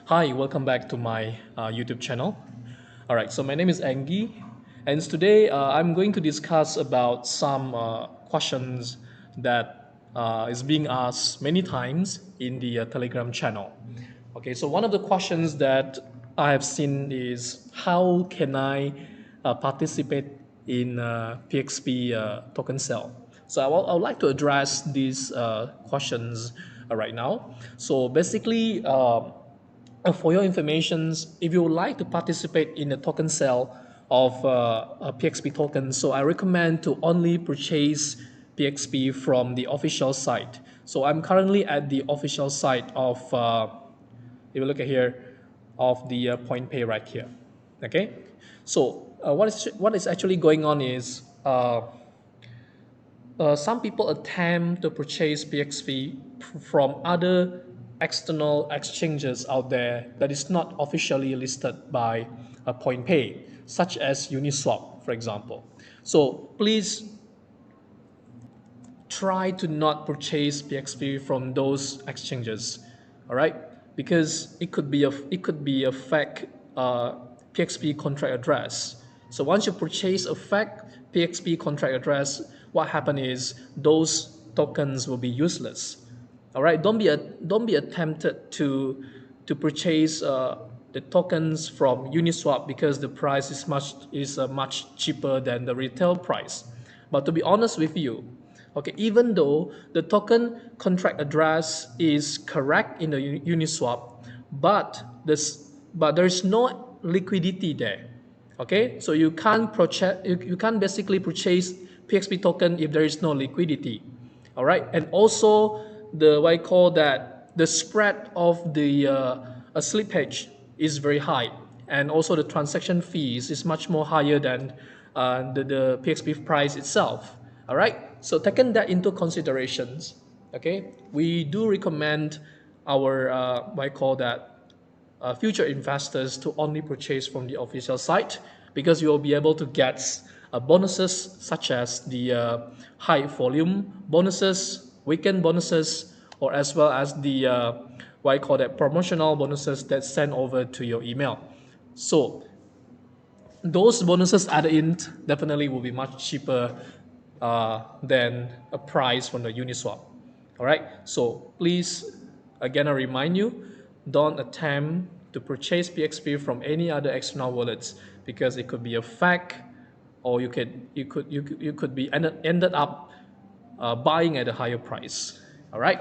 Hi, welcome back to my YouTube channel. All right, so my name is Angie, and today I'm going to discuss about some questions that is being asked many times in the Telegram channel. Okay, so one of the questions that I have seen is how can I participate in PXP token sale? So I would like to address these questions right now. So basically, for your informations, if you would like to participate in the token sale of a PXP token, so I recommend to only purchase PXP from the official site. So I'm currently at the official site of, if you look at here, of the PointPay right here. Okay, so what is actually going on is some people attempt to purchase PXP from other external exchanges out there that is not officially listed by PointPay, such as Uniswap, for example. So please try to not purchase PXP from those exchanges, all right? Because it could be a fake PXP contract address. So once you purchase a fake PXP contract address, what happen is those tokens will be useless. All right, don't be tempted to purchase the tokens from Uniswap because the price is much cheaper than the retail price. But to be honest with you, okay, even though the token contract address is correct in the Uniswap, but there's no liquidity there. Okay, so you can't basically purchase PXP token if there is no liquidity. All right, and also the what I call that the spread of the slippage is very high, and also the transaction fees is much more higher than the PXP price itself. All right, so taking that into considerations, okay, we do recommend our what I call that future investors to only purchase from the official site because you will be able to get bonuses such as the high volume bonuses, weekend bonuses, or as well as the what I call that promotional bonuses that send over to your email. So those bonuses added in definitely will be much cheaper than a price from the Uniswap. All right, so please, again, I remind you, don't attempt to purchase PXP from any other external wallets because it could be a fake, or you could be ended up buying at a higher price. All right,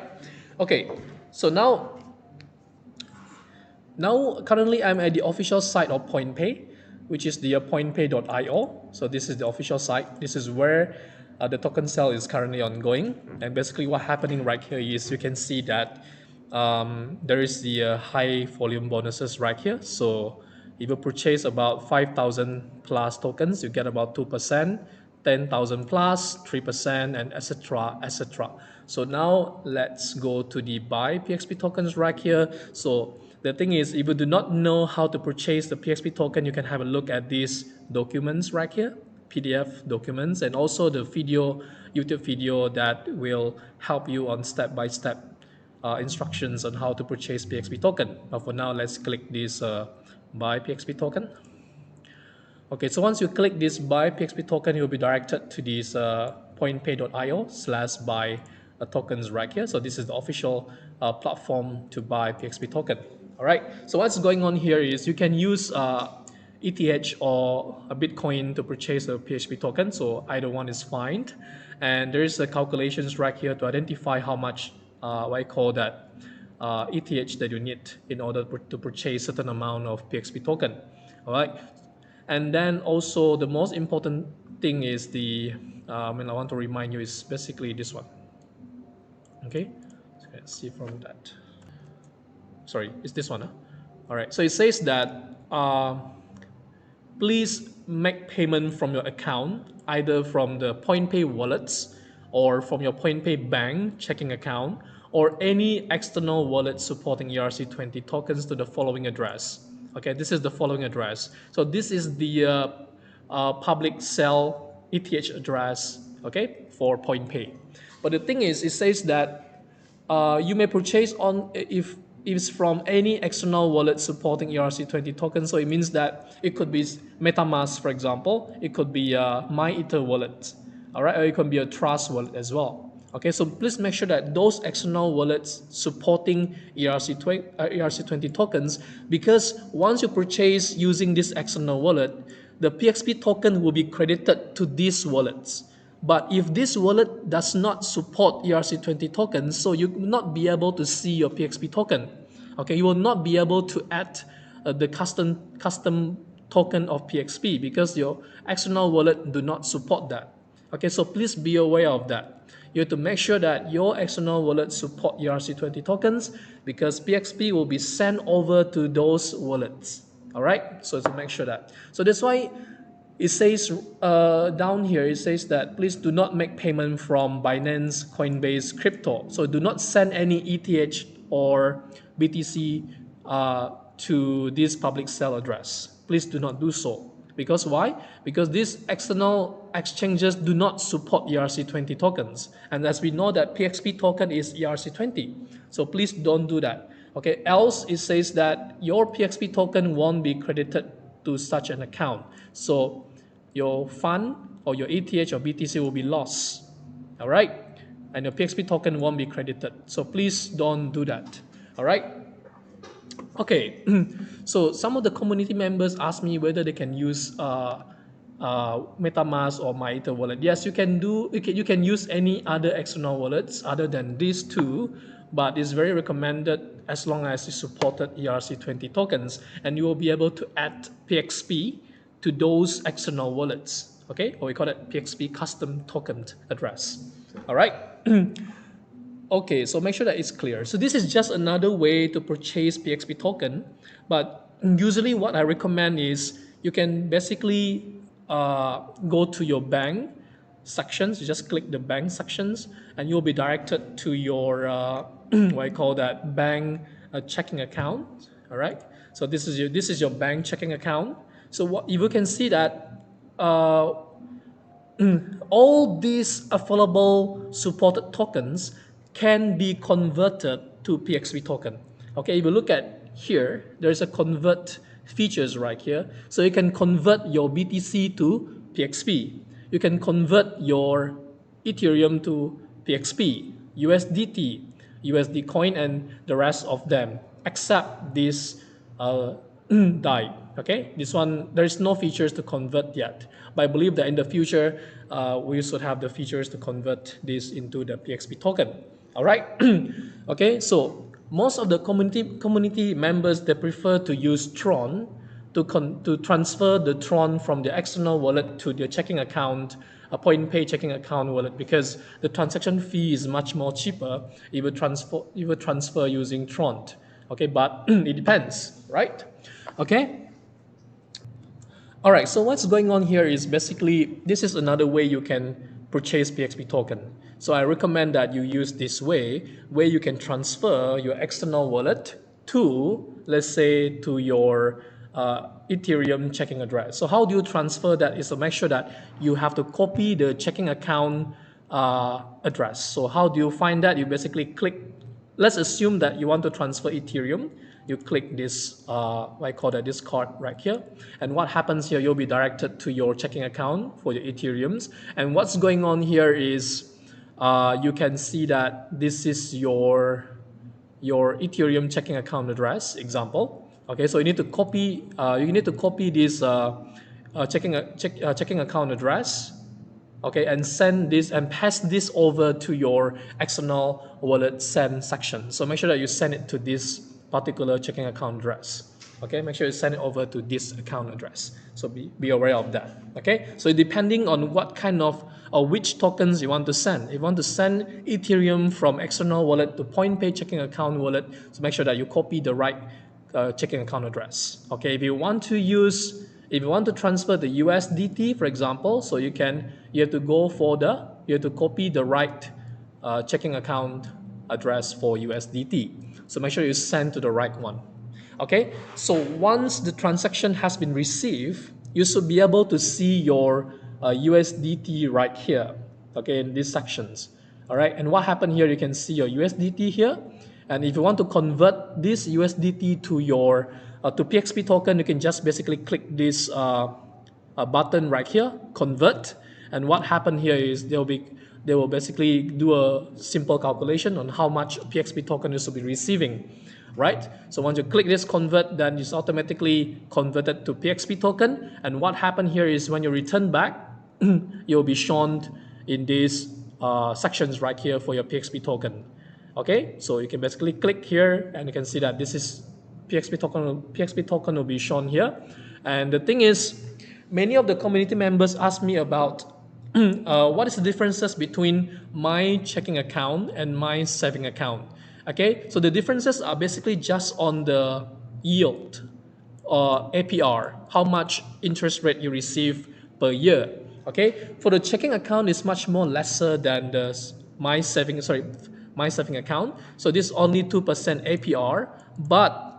okay, so now, currently, I'm at the official site of PointPay, which is the pointpay.io. So this is the official site. This is where the token sale is currently ongoing. And basically, what's happening right here is you can see that there is the high volume bonuses right here. So if you purchase about 5,000 plus tokens, you get about 2%, 10,000 plus 3%, and etc. etc. So now let's go to the buy PXP tokens right here. So the thing is, if you do not know how to purchase the PXP token, you can have a look at these documents right here, PDF documents, and also the YouTube video that will help you on step-by-step instructions on how to purchase PXP token. But for now, let's click this buy PXP token. Okay, so once you click this buy PXP token, you'll be directed to this pointpay.io/buy tokens right here. So this is the official platform to buy PXP token. All right, so what's going on here is you can use ETH or a Bitcoin to purchase a PXP token. So either one is fine. And there is the calculations right here to identify how much what I call that ETH that you need in order to purchase certain amount of PXP token. All right, and then also the most important thing is the and I want to remind you is basically this one. Okay, so let's see from that. Sorry, it's this one. Huh? All right, so it says that please make payment from your account, either from the PointPay wallets or from your PointPay bank checking account or any external wallet supporting ERC20 tokens to the following address. Okay, this is the following address. So this is the public sell ETH address, okay, for PointPay. But the thing is, it says that you may purchase on if is from any external wallet supporting ERC20 token. So it means that it could be MetaMask, for example. It could be a MyEther wallet, all right, or it could be a Trust wallet as well. Okay, so please make sure that those external wallets supporting ERC20 tokens, because once you purchase using this external wallet, the PXP token will be credited to these wallets. But if this wallet does not support ERC20 tokens, so you will not be able to see your PXP token. Okay, you will not be able to add the custom token of PXP because your external wallet do not support that. Okay, so please be aware of that. You have to make sure that your external wallet support ERC20 tokens because PXP will be sent over to those wallets. All right, so to make sure that. So that's why it says down here, it says that please do not make payment from Binance, Coinbase, crypto. So do not send any ETH or BTC to this public sale address. Please do not do so. Because why? Because these external exchanges do not support ERC20 tokens. And as we know that PXP token is ERC20. So please don't do that. Okay, else it says that your PXP token won't be credited to such an account. So your fund or your ETH or BTC will be lost. All right? And your PXP token won't be credited. So please don't do that. All right? Okay, so some of the community members asked me whether they can use MetaMask or MyEther wallet. Yes, you can do. You can use any other external wallets other than these two, but it's very recommended as long as you supported ERC20 tokens, and you will be able to add PXP to those external wallets. Okay, or we call it PXP custom token address. All right. Okay, so make sure that it's clear. So this is just another way to purchase PXP token, but usually what I recommend is you can basically go to your bank sections. You just click the bank sections, and you'll be directed to your what I call that bank checking account. All right. So this is your bank checking account. So what you can see that all these available supported tokens can be converted to PXP token. Okay, if you look at here, there's a convert features right here. So you can convert your BTC to PXP. You can convert your Ethereum to PXP, USDT, USD coin, and the rest of them, except this DAI. Okay, this one, there's no features to convert yet, but I believe that in the future, we should have the features to convert this into the PXP token. All right. Okay, so most of the community members, they prefer to use Tron to transfer the Tron from the external wallet to their checking account, a PointPay checking account wallet, because the transaction fee is much more cheaper if you transfer using Tron. Okay, but it depends, right? Okay. All right, so what's going on here is basically this is another way you can purchase PXP token. So I recommend that you use this way where you can transfer your external wallet to, let's say, to your Ethereum checking address. So how do you transfer that is to make sure that you have to copy the checking account address. So how do you find that? You basically click, let's assume that you want to transfer Ethereum. You click this, I call that this card right here. And what happens here, you'll be directed to your checking account for your Ethereums. And what's going on here is you can see that this is your Ethereum checking account address, example. Okay, so you need to copy this checking account address. Okay, and send this and pass this over to your external wallet send section. So make sure that you send it to this particular checking account address. Okay, make sure you send it over to this account address. So be aware of that. Okay, so depending on what kind of or which tokens you want to send. If you want to send Ethereum from external wallet to PointPay checking account wallet, so make sure that you copy the right checking account address. Okay, if you want to transfer the USDT, for example, so you have to copy the right checking account address for USDT. So make sure you send to the right one. Okay, so once the transaction has been received, you should be able to see your USDT right here. Okay, in these sections. All right, and what happened here? You can see your USDT here, And if you want to convert this USDT to your to PXP token, you can just basically click this button right here, convert. And what happened here is they will basically do a simple calculation on how much PXP token you should be receiving, right? So once you click this convert, then it's automatically converted to PXP token. And what happened here is when you return back, you'll be shown in these sections right here for your PXP token. Okay, so you can basically click here and you can see that this is PXP token. PXP token will be shown here. And the thing is, many of the community members ask me about what is the differences between my checking account and my saving account. Okay, so the differences are basically just on the yield or APR, how much interest rate you receive per year. Okay, for the checking account is much more lesser than the my saving account. So this is only 2% APR. But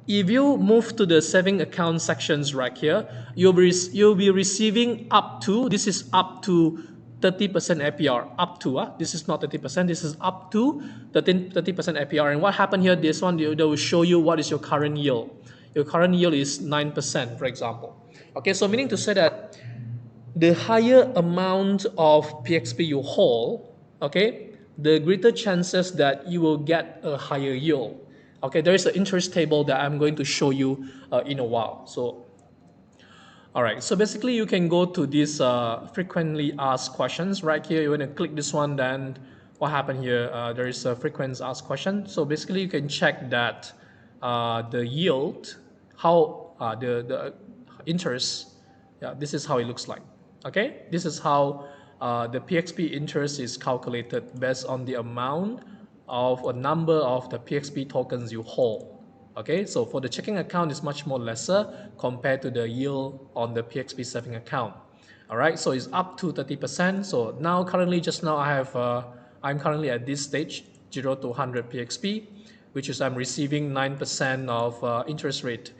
if you move to the saving account sections right here, you'll be receiving up to, this is up to 30% APR, up to, this is not 30%, this is up to 30% APR. And what happened here, this one, they will show you what is your current yield. Your current yield is 9%, for example. Okay, so meaning to say that the higher amount of PXP you hold, okay, the greater chances that you will get a higher yield. Okay, there is an interest table that I'm going to show you in a while. So, all right, so basically you can go to these frequently asked questions right here. You want to click this one, then what happened here? There is a frequently asked question. So basically you can check that the yield, how the interest, yeah, this is how it looks like. Okay, this is how the PXP interest is calculated based on the amount of a number of the PXP tokens you hold. Okay, so for the checking account, it's much more lesser compared to the yield on the PXP saving account. All right, so it's up to 30%. So now currently, just now I'm currently at this stage, 0 to 100 PXP, which is I'm receiving 9% of interest rate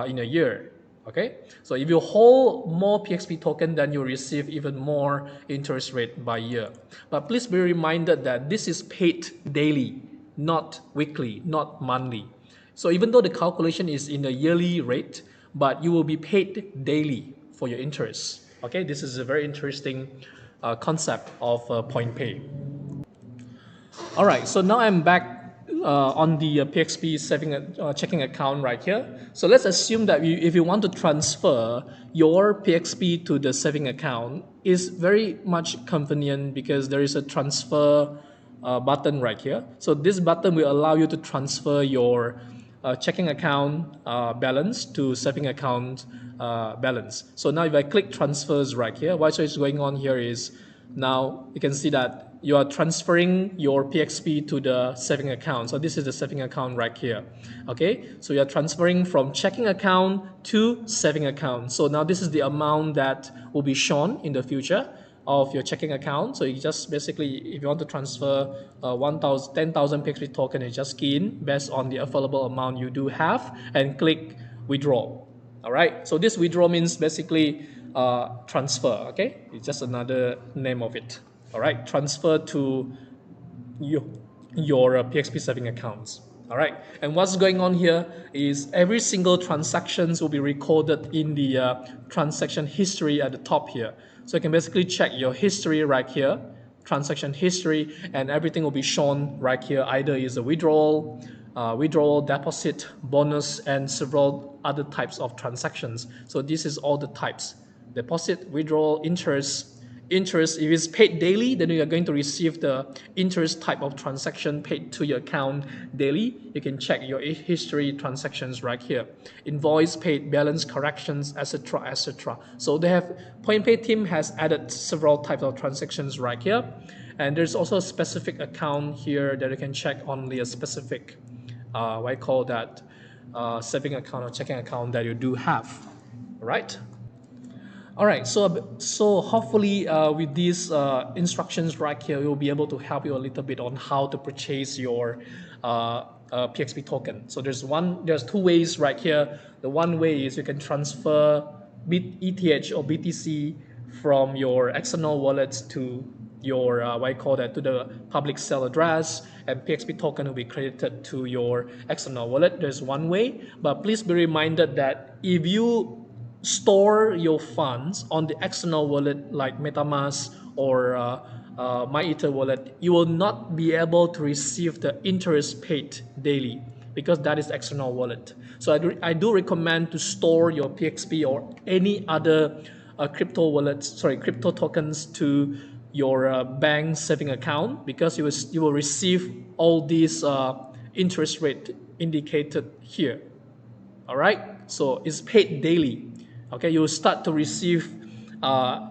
in a year. Okay, so if you hold more PXP token, then you receive even more interest rate by year. But please be reminded that this is paid daily, not weekly, not monthly. So even though the calculation is in a yearly rate, but you will be paid daily for your interest. Okay, this is a very interesting concept of PointPay. All right, so now I'm back on the PXP checking account right here. So let's assume that if you want to transfer your PXP to the saving account, is very much convenient because there is a transfer button right here. So this button will allow you to transfer your checking account balance to saving account balance. So now if I click transfers right here, what is going on here is now you can see that you are transferring your PXP to the saving account. So this is the saving account right here. Okay, so you are transferring from checking account to saving account. So now this is the amount that will be shown in the future of your checking account. So you just basically, if you want to transfer 10,000 PXP token, you just key in based on the available amount you do have and click withdraw. All right, so this withdraw means basically transfer. Okay, it's just another name of it. All right, transfer to your PXP saving accounts. All right, and what's going on here is every single transactions will be recorded in the transaction history at the top here. So you can basically check your history right here, transaction history, and everything will be shown right here. Either is a withdrawal, deposit, bonus, and several other types of transactions. So this is all the types: deposit, withdrawal, interest. Interest, if it's paid daily, then you are going to receive the interest type of transaction paid to your account daily. You can check your history transactions right here. Invoice, paid, balance, corrections, etc., etc. So they have, PointPay team has added several types of transactions right here. And there's also a specific account here that you can check only a specific, what I call that, saving account or checking account that you do have, right? All right, so hopefully with these instructions right here, we'll be able to help you a little bit on how to purchase your PXP token. So there's two ways right here. The one way is you can transfer ETH or BTC from your external wallets to your what I call that, to the public sale address, and PXP token will be credited to your external wallet. There's one way, but please be reminded that if you store your funds on the external wallet like MetaMask or MyEther wallet, you will not be able to receive the interest paid daily because that is external wallet. So I do recommend to store your PXP or any other crypto wallets, sorry, crypto tokens to your bank saving account, because you will receive all these interest rate indicated here. All right, so it's paid daily. Okay, you will start to receive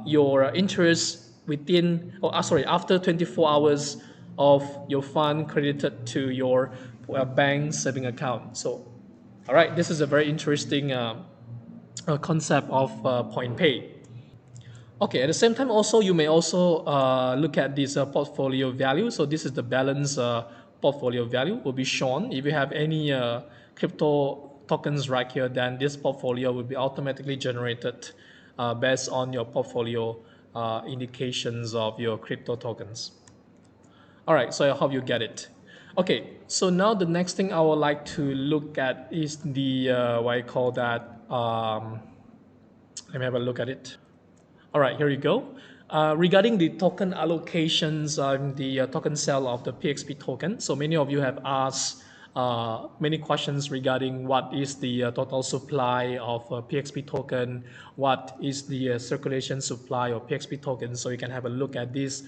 your interest within, sorry, after 24 hours of your fund credited to your bank saving account. So, all right, this is a very interesting concept of PointPay. Okay, at the same time, also you may also look at this portfolio value. So this is the balance portfolio value will be shown. If you have any crypto tokens right here, then this portfolio will be automatically generated based on your portfolio indications of your crypto tokens. All right, so I hope you get it. Okay, so now the next thing I would like to look at is the what I call that. Let me have a look at it. All right, here you go. Regarding the token allocations and the token sale of the PXP token, so many of you have asked many questions regarding what is the total supply of PXP token, what is the circulation supply of PXP tokens, so you can have a look at these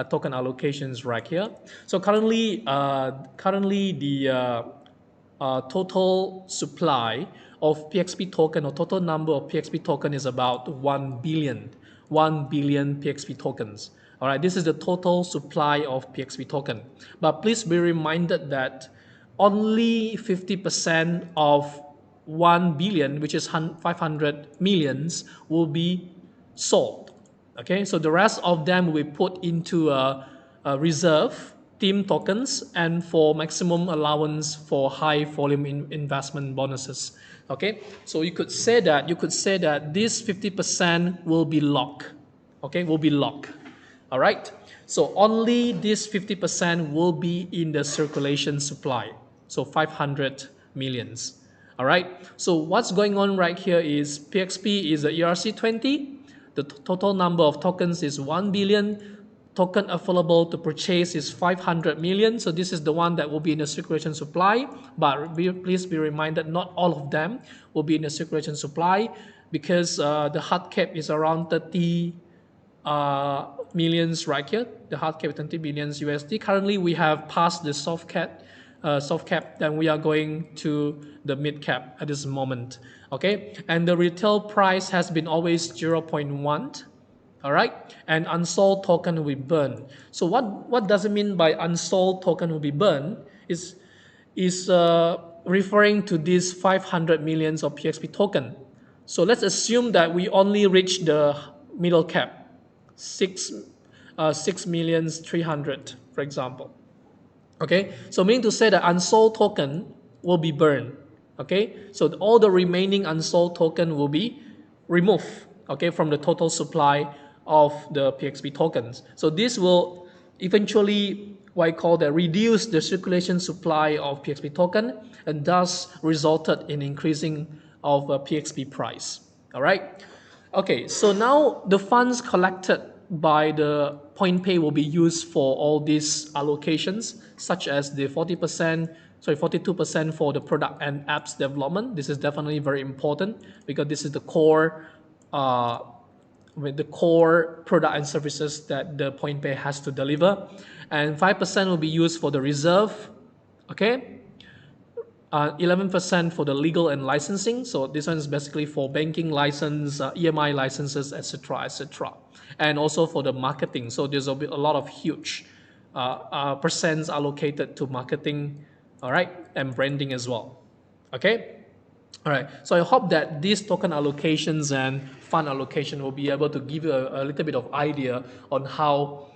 token allocations right here. So currently the total supply of PXP token, or total number of PXP token, is about 1 billion. 1 billion PXP tokens. All right, this is the total supply of PXP token. But please be reminded that only 50% of 1 billion, which is 500 millions, will be sold. Okay, so the rest of them will be put into a reserve, team tokens, and for maximum allowance for high volume investment bonuses. Okay, so you could say that this 50% will be locked. Okay, will be locked. All right, so only this 50% will be in the circulation supply, so 500 millions. All right, so what's going on right here is PXP is a ERC20. The total number of tokens is 1 billion. Token available to purchase is 500 million. So this is the one that will be in the circulation supply. But please be reminded, not all of them will be in the circulation supply, because the hard cap is around 30 millions right here. The hard cap is 20 billions USD. Currently, we have passed the soft cap. Then we are going to the mid cap at this moment. Okay, and the retail price has been always 0.1. All right, and unsold token will be burned. So what does it mean by unsold token will be burned? Is referring to these 500 millions of PXP token. So let's assume that we only reach the middle cap, 6,300,000, for example. Okay, so meaning to say that unsold token will be burned. Okay, so all the remaining unsold token will be removed, okay, from the total supply of the PXP tokens. So this will eventually, what I call that, reduce the circulation supply of PXP token, and thus resulted in increasing of PXP price. All right. Okay, so now the funds collected by the PointPay will be used for all these allocations, such as the 42% for the product and apps development. This is definitely very important because this is the core with the core product and services that the PointPay has to deliver. And 5% will be used for the reserve, okay? 11% for the legal and licensing. So this one is basically for banking license, EMI licenses, etc., etc. And also for the marketing. So there's a lot of huge percents allocated to marketing, all right, and branding as well, okay? All right, so I hope that these token allocations and fund allocation will be able to give you a little bit of idea on how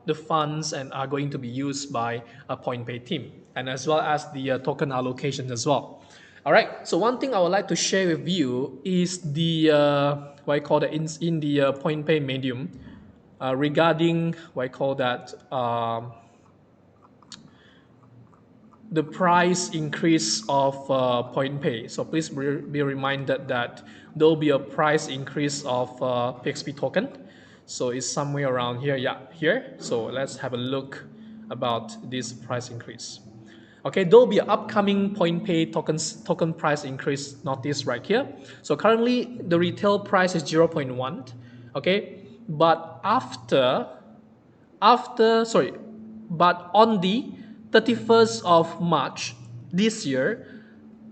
the funds and are going to be used by a PointPay team, and as well as the token allocations as well. All right, so one thing I would like to share with you is the what I call the in the PointPay medium. regarding what I call that the price increase of PointPay. So please be reminded that there will be a price increase of PXP token. So it's somewhere around here, yeah, here. So let's have a look about this price increase. Okay, there will be an upcoming PointPay token price increase notice right here. So currently the retail price is 0.1. Okay, but sorry, but on the 31st of March this year,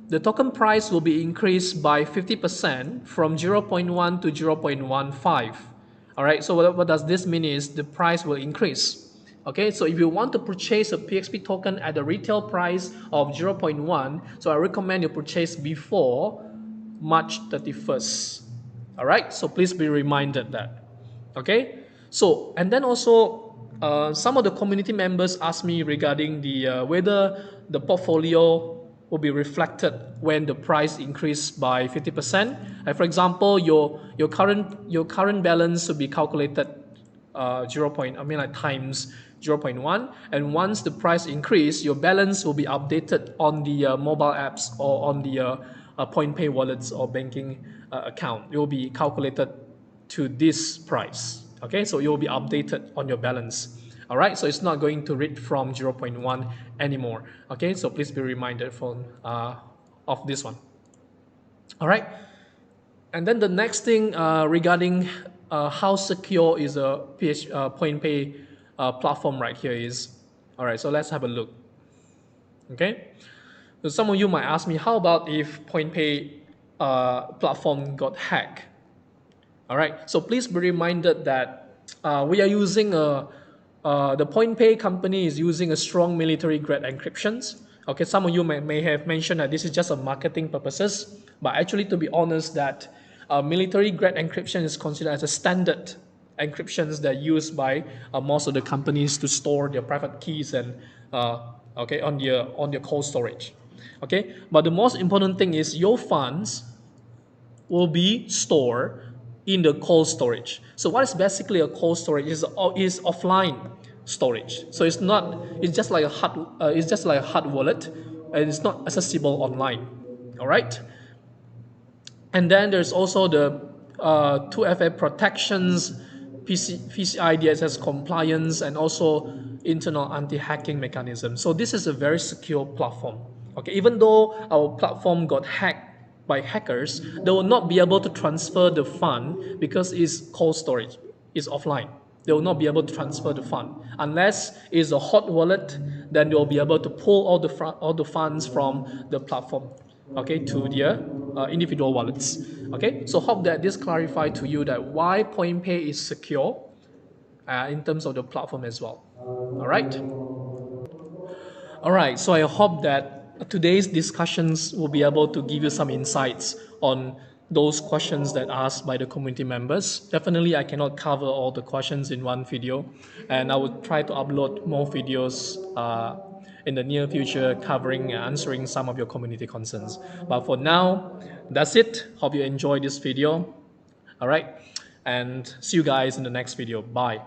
the token price will be increased by 50% from 0.1 to 0.15. All right, so what does this mean is the price will increase. Okay, so if you want to purchase a PXP token at the retail price of 0.1, so I recommend you purchase before March 31st. All right, so please be reminded that. Okay, so and then also some of the community members asked me regarding the whether the portfolio will be reflected when the price increased by 50%. For example, your current balance will be calculated 0. Like times 0.1, and once the price increase, your balance will be updated on the mobile apps or on the PointPay wallets or banking account. It will be calculated to this price. Okay, so it will be updated on your balance. All right, so it's not going to read from 0.1 anymore. Okay, so please be reminded of this one. All right, and then the next thing regarding how secure is a PointPay platform right here is, all right, so let's have a look. Okay, so some of you might ask me, how about if PointPay platform got hacked? All right, so please be reminded that we are using the PointPay company is using a strong military grade encryptions. Okay, some of you may have mentioned that this is just a marketing purposes, but actually, to be honest, that military grade encryption is considered as a standard encryptions that are used by most of the companies to store their private keys and okay on their cold storage. Okay, but the most important thing is your funds will be stored in the cold storage. So what is basically a cold storage is offline storage. So it's just like a hard wallet, and it's not accessible online. All right. And then there's also the 2FA protections, PCI DSS compliance, and also internal anti-hacking mechanism. So this is a very secure platform. Okay, even though our platform got hacked by hackers, they will not be able to transfer the fund because it's cold storage, it's offline. They will not be able to transfer the fund unless it's a hot wallet. Then they will be able to pull all the funds from the platform, okay, to their individual wallets. Okay, so hope that this clarified to you that why PointPay is secure in terms of the platform as well. All right. All right, so I hope that today's discussions will be able to give you some insights on those questions that are asked by the community members. Definitely, I cannot cover all the questions in one video, and I will try to upload more videos in the near future covering and answering some of your community concerns. But for now, that's it. Hope you enjoyed this video. All right, and see you guys in the next video. Bye.